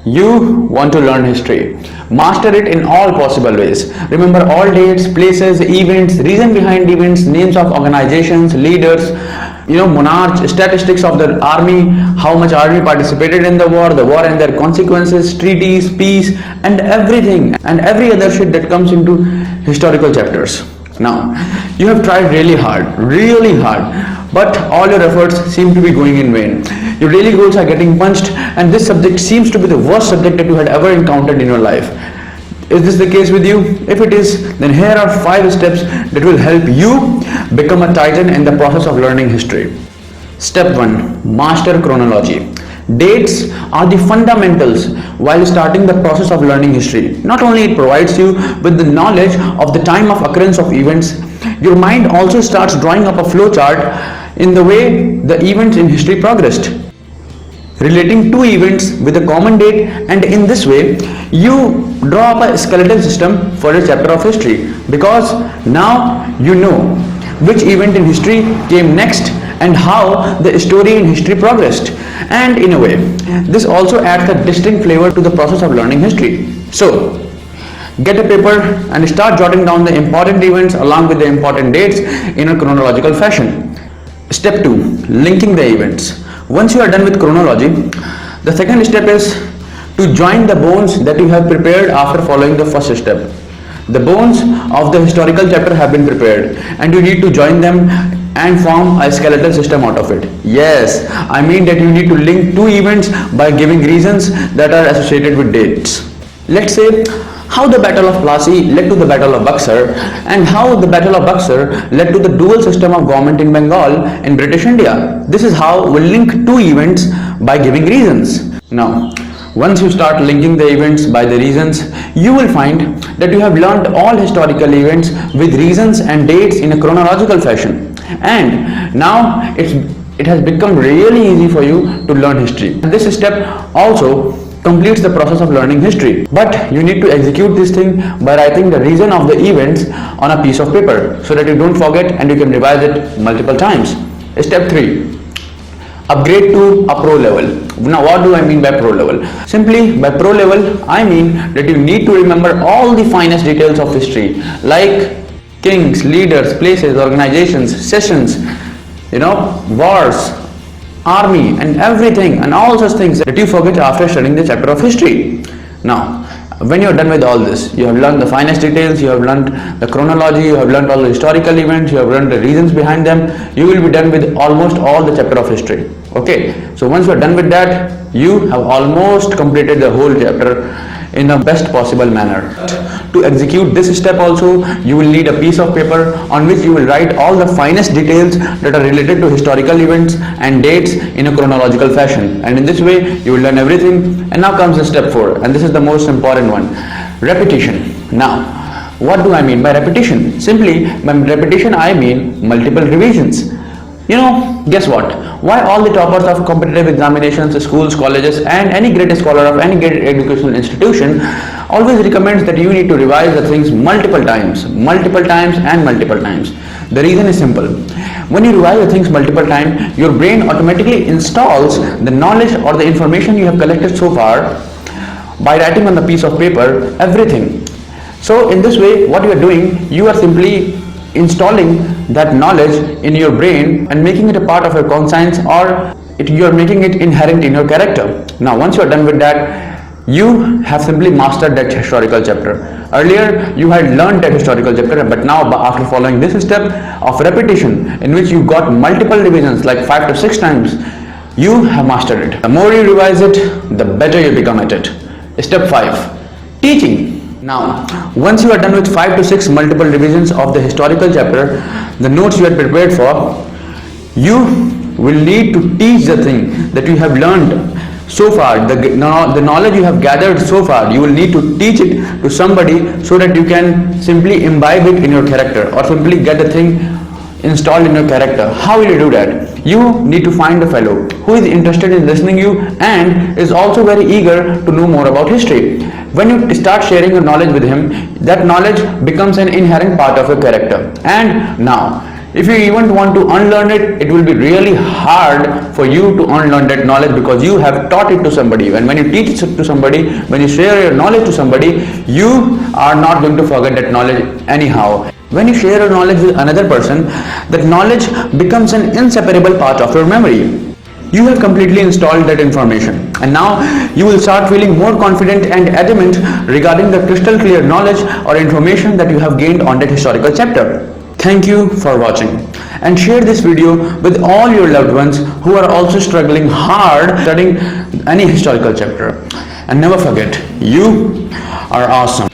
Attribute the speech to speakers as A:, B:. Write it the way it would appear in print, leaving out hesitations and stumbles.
A: You want to learn history. Master it in all possible ways. Remember all dates, places, events, reason behind events, names of organizations, leaders, monarchs, statistics of the army, how much army participated in the war and their consequences, treaties, peace, and everything and every other shit that comes into historical chapters. Now, you have tried really hard, but all your efforts seem to be going in vain. Your daily goals are getting punched, and this subject seems to be the worst subject that you had ever encountered in your life. Is this the case with you? If it is, then here are 5 steps that will help you become a titan in the process of learning history. Step 1. Master chronology. Dates are the fundamentals while starting the process of learning history. Not only it provides you with the knowledge of the time of occurrence of events, your mind also starts drawing up a flow chart in the way the events in history progressed, relating 2 events with a common date, and in this way you draw up a skeletal system for a chapter of history, because now you know which event in history came next and how the story in history progressed. And in a way, this also adds a distinct flavor to the process of learning history. So, get a paper and start jotting down the important events along with the important dates in a chronological fashion. Step 2. Linking the events. Once you are done with chronology, the second step is to join the bones that you have prepared after following the first step. The bones of the historical chapter have been prepared, and you need to join them and form a skeletal system out of it. Yes, I mean that you need to link 2 events by giving reasons that are associated with dates. Let's say how the Battle of Plassey led to the Battle of Buxar, and how the Battle of Buxar led to the dual system of government in Bengal in British India. This is how we'll link 2 events by giving reasons. Now, once you start linking the events by the reasons, you will find that you have learned all historical events with reasons and dates in a chronological fashion. And now it has become really easy for you to learn history. And this step also completes the process of learning history. But you need to execute this thing by writing the reason of the events on a piece of paper so that you don't forget and you can revise it multiple times. Step 3. Upgrade to a pro level. Now, what do I mean by pro level? Simply, by pro level, I mean that you need to remember all the finest details of history, like kings, leaders, places, organizations, sessions, wars, army, and everything, and all such things that you forget after studying the chapter of history. Now, when you are done with all this, you have learned the finest details, you have learned the chronology, you have learned all the historical events, you have learned the reasons behind them, you will be done with almost all the chapter of history. Okay, so once you are done with that, you have almost completed the whole chapter in the best possible manner. To execute this step also, you will need a piece of paper on which you will write all the finest details that are related to historical events and dates in a chronological fashion. And in this way, you will learn everything. And now comes the step 4, and this is the most important one: repetition. Now, what do I mean by repetition? Simply, by repetition I mean multiple revisions. Guess what? Why all the toppers of competitive examinations, schools, colleges, and any great scholar of any great educational institution always recommends that you need to revise the things multiple times. The reason is simple. When you revise the things multiple times, your brain automatically installs the knowledge or the information you have collected so far by writing on the piece of paper everything. So in this way, what you are doing, you are simply installing that knowledge in your brain and making it a part of your conscience, or you are making it inherent in your character. Now, once you are done with that, you have simply mastered that historical chapter. Earlier, you had learned that historical chapter, but now after following this step of repetition, in which you got multiple revisions like 5 to 6 times, you have mastered it. The more you revise it, the better you become at it. Step 5. Teaching. Now, once you are done with 5 to 6 multiple revisions of the historical chapter, the notes you had prepared for, you will need to teach the thing that you have learned so far, the knowledge you have gathered so far. You will need to teach it to somebody so that you can simply imbibe it in your character, or simply get the thing installed in your character. How will you do that? You need to find a fellow who is interested in listening you and is also very eager to know more about history. When you start sharing your knowledge with him, that knowledge becomes an inherent part of your character. And now If you even want to unlearn it, it will be really hard for you to unlearn that knowledge, because you have taught it to somebody. And when you teach it to somebody, when you share your knowledge to somebody, you are not going to forget that knowledge anyhow. When you share your knowledge with another person, that knowledge becomes an inseparable part of your memory. You have completely installed that information, and now you will start feeling more confident and adamant regarding the crystal clear knowledge or information that you have gained on that historical chapter. Thank you for watching, and share this video with all your loved ones who are also struggling hard studying any historical chapter. And never forget, you are awesome.